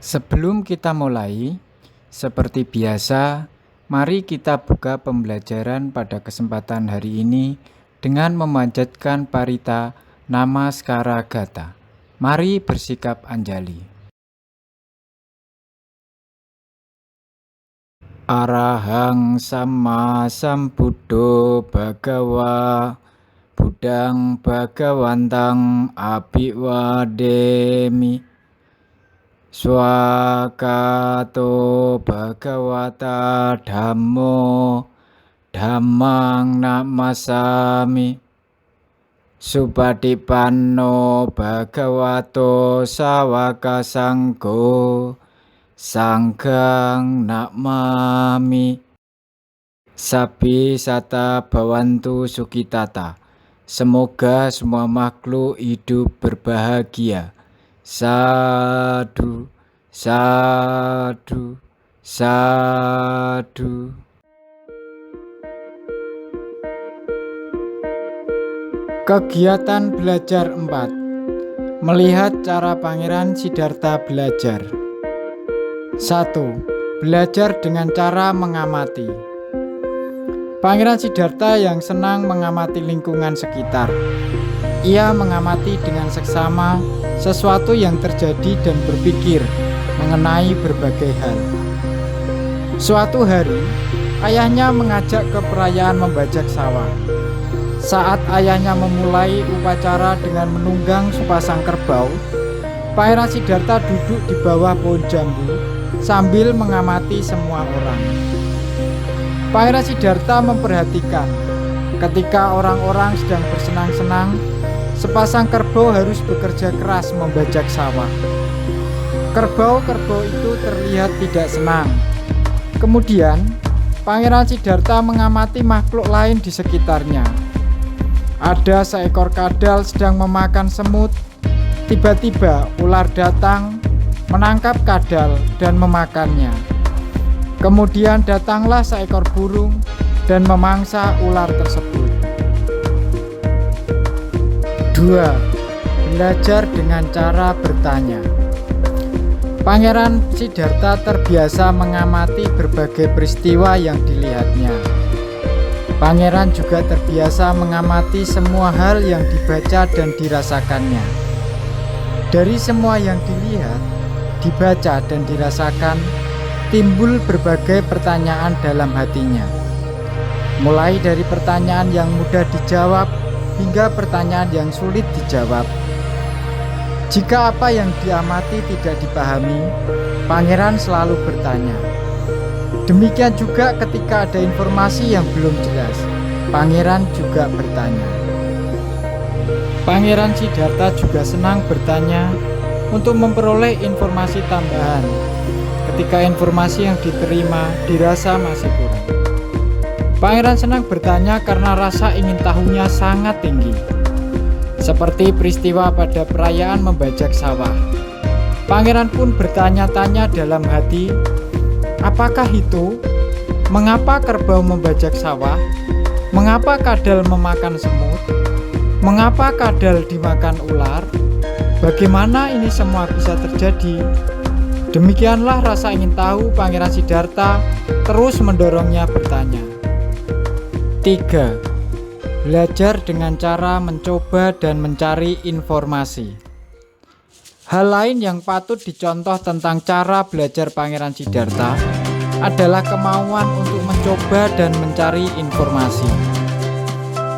Sebelum kita mulai, seperti biasa, mari kita buka pembelajaran pada kesempatan hari ini dengan memanjatkan parita Namaskara Gata. Mari bersikap anjali. Arahang Samma Sambuddho Bhagawa Buddhang Bhagawantang Abhiwademi Swakato Bhagavata Dhammo Dhammang Namasami Supatipanno Bhagavato Sawaka Sanggo Sanghang Namami. Sabi sata bhavantu sukitata. Semoga semua makhluk hidup berbahagia. Sadu, sadu, sadu. Kegiatan belajar 4. Melihat cara Pangeran Siddhartha belajar. 1. Belajar dengan cara mengamati. Pangeran Siddhartha yang senang mengamati lingkungan sekitar. Ia mengamati dengan seksama sesuatu yang terjadi dan berpikir mengenai berbagai hal. Suatu hari, ayahnya mengajak ke perayaan membajak sawah. Saat ayahnya memulai upacara dengan menunggang sepasang kerbau, Pangeran Siddhartha duduk di bawah pohon jambu sambil mengamati semua orang. Pangeran Siddhartha memperhatikan ketika orang-orang sedang bersenang-senang, sepasang kerbau harus bekerja keras membajak sawah. Kerbau-kerbau itu terlihat tidak senang. Kemudian, Pangeran Siddhartha mengamati makhluk lain di sekitarnya. Ada seekor kadal sedang memakan semut. Tiba-tiba ular datang, menangkap kadal dan memakannya. Kemudian datanglah seekor burung dan memangsa ular tersebut. 2. Belajar dengan cara bertanya. Pangeran Siddhartha terbiasa mengamati berbagai peristiwa yang dilihatnya. Pangeran juga terbiasa mengamati semua hal yang dibaca dan dirasakannya. Dari semua yang dilihat, dibaca dan dirasakan, timbul berbagai pertanyaan dalam hatinya. Mulai dari pertanyaan yang mudah dijawab hingga pertanyaan yang sulit dijawab. Jika apa yang diamati tidak dipahami, Pangeran selalu bertanya. Demikian juga ketika ada informasi yang belum jelas, Pangeran juga bertanya. Pangeran Siddhartha juga senang bertanya untuk memperoleh informasi tambahan ketika informasi yang diterima dirasa masih kurang. Pangeran senang bertanya karena rasa ingin tahunya sangat tinggi. Seperti peristiwa pada perayaan membajak sawah. Pangeran pun bertanya-tanya dalam hati, apakah itu? Mengapa kerbau membajak sawah? Mengapa kadal memakan semut? Mengapa kadal dimakan ular? Bagaimana ini semua bisa terjadi? Demikianlah rasa ingin tahu Pangeran Siddhartha terus mendorongnya bertanya. 3. Belajar dengan cara mencoba dan mencari informasi. Hal lain yang patut dicontoh tentang cara belajar Pangeran Siddhartha adalah kemauan untuk mencoba dan mencari informasi.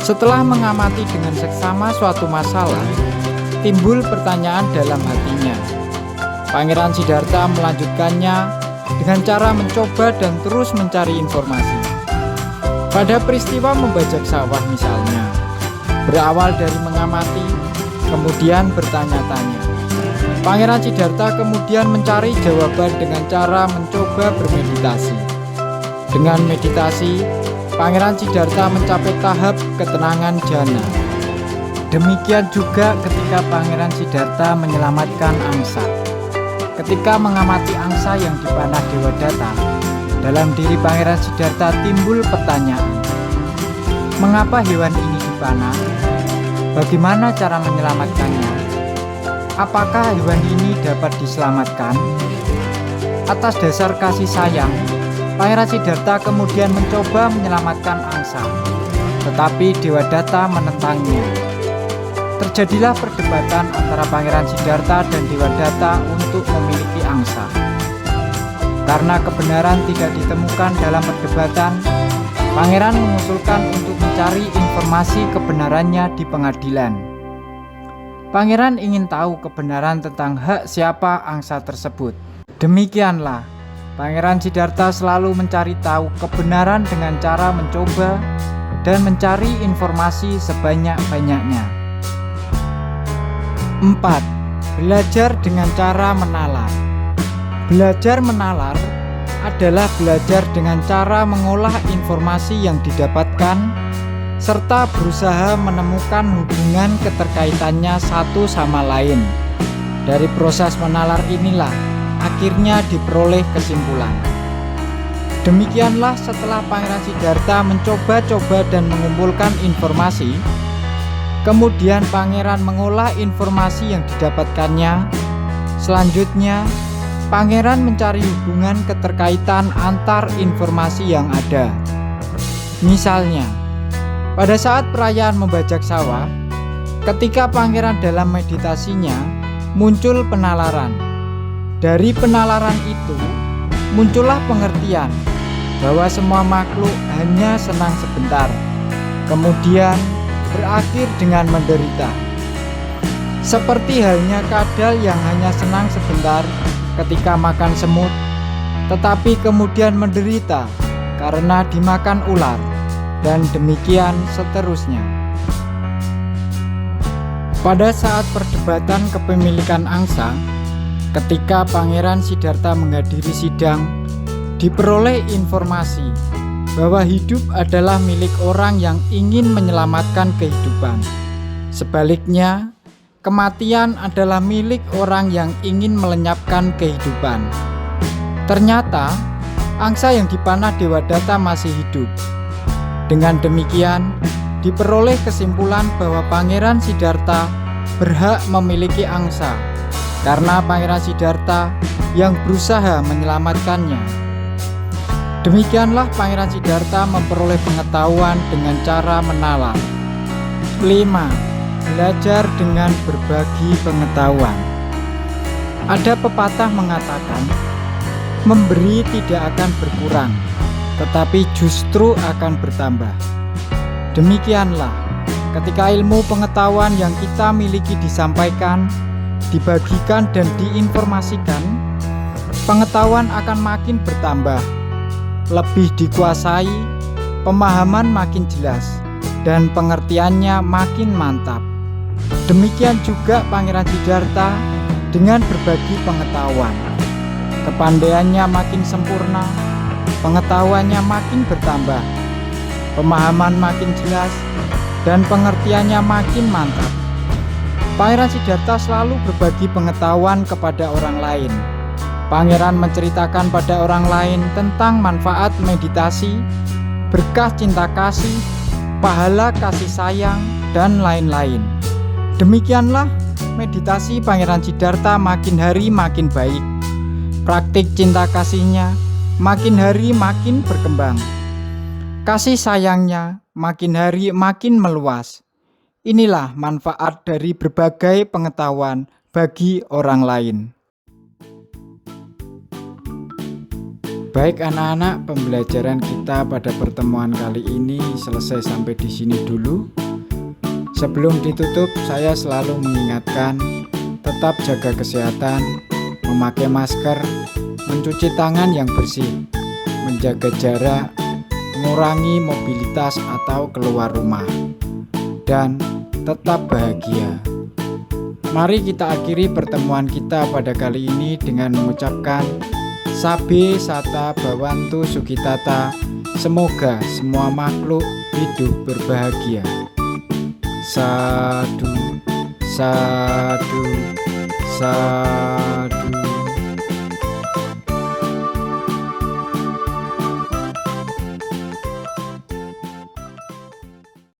Setelah mengamati dengan seksama suatu masalah, timbul pertanyaan dalam hatinya. Pangeran Siddhartha melanjutkannya dengan cara mencoba dan terus mencari informasi. Pada peristiwa membajak sawah misalnya, berawal dari mengamati, kemudian bertanya-tanya. Pangeran Siddhartha kemudian mencari jawaban dengan cara mencoba bermeditasi. Dengan meditasi, Pangeran Siddhartha mencapai tahap ketenangan jana. Demikian juga ketika Pangeran Siddhartha menyelamatkan angsa. Ketika mengamati angsa yang dipanah Dewadatta, dalam diri Pangeran Siddhartha timbul pertanyaan. Mengapa hewan ini dipanah? Bagaimana cara menyelamatkannya? apakah hewan ini dapat diselamatkan? Atas dasar kasih sayang, Pangeran Siddhartha kemudian mencoba menyelamatkan angsa, tetapi Dewadatta menentangnya. Terjadilah perdebatan antara Pangeran Siddhartha dan Dewadatta untuk memiliki angsa. Karena kebenaran tidak ditemukan dalam perdebatan, Pangeran mengusulkan untuk mencari informasi kebenarannya di pengadilan. Pangeran ingin tahu kebenaran tentang hak siapa angsa tersebut. Demikianlah, Pangeran Siddhartha selalu mencari tahu kebenaran dengan cara mencoba dan mencari informasi sebanyak-banyaknya. 4. Belajar dengan cara menalar. Belajar menalar adalah belajar dengan cara mengolah informasi yang didapatkan serta berusaha menemukan hubungan keterkaitannya satu sama lain. Dari proses menalar inilah akhirnya diperoleh kesimpulan. Demikianlah setelah Pangeran Siddhartha mencoba-coba dan mengumpulkan informasi, kemudian Pangeran mengolah informasi yang didapatkannya. Selanjutnya, Pangeran mencari hubungan keterkaitan antar informasi yang ada. Misalnya, pada saat perayaan membajak sawah, ketika Pangeran dalam meditasinya, muncul penalaran. Dari penalaran itu, muncullah pengertian bahwa semua makhluk hanya senang sebentar, kemudian berakhir dengan menderita. Seperti halnya kadal yang hanya senang sebentar ketika makan semut, tetapi kemudian menderita karena dimakan ular, dan demikian seterusnya. Pada saat perdebatan kepemilikan angsa, ketika Pangeran Siddhartha menghadiri sidang, diperoleh informasi bahwa hidup adalah milik orang yang ingin menyelamatkan kehidupan. Sebaliknya, kematian adalah milik orang yang ingin melenyapkan kehidupan. Ternyata, angsa yang dipanah Dewadatta masih hidup. Dengan demikian, diperoleh kesimpulan bahwa Pangeran Siddhartha berhak memiliki angsa, karena Pangeran Siddhartha yang berusaha menyelamatkannya. Demikianlah Pangeran Siddhartha memperoleh pengetahuan dengan cara menalar. 5. Belajar dengan berbagi pengetahuan. Ada pepatah mengatakan, memberi tidak akan berkurang, tetapi justru akan bertambah. Demikianlah, ketika ilmu pengetahuan yang kita miliki disampaikan, dibagikan dan diinformasikan, pengetahuan akan makin bertambah, lebih dikuasai, pemahaman makin jelas, dan pengertiannya makin mantap. Demikian juga Pangeran Siddhartha dengan berbagi pengetahuan. Kepandaiannya makin sempurna, pengetahuannya makin bertambah, pemahaman makin jelas, dan pengertiannya makin mantap. Pangeran Siddhartha selalu berbagi pengetahuan kepada orang lain. Pangeran menceritakan pada orang lain tentang manfaat meditasi, berkah cinta kasih, pahala kasih sayang, dan lain-lain. Demikianlah meditasi Pangeran Siddhartha makin hari makin baik. Praktik cinta kasihnya makin hari makin berkembang. Kasih sayangnya makin hari makin meluas. Inilah manfaat dari berbagai pengetahuan bagi orang lain. Baik anak-anak, pembelajaran kita pada pertemuan kali ini selesai sampai di sini dulu. Sebelum ditutup, saya selalu mengingatkan, tetap jaga kesehatan, memakai masker, mencuci tangan yang bersih, menjaga jarak, mengurangi mobilitas atau keluar rumah, dan tetap bahagia. Mari kita akhiri pertemuan kita pada kali ini dengan mengucapkan Sabe Sata Bhawantu Sukitata. Semoga semua makhluk hidup berbahagia. Sadu, sadu, sadu.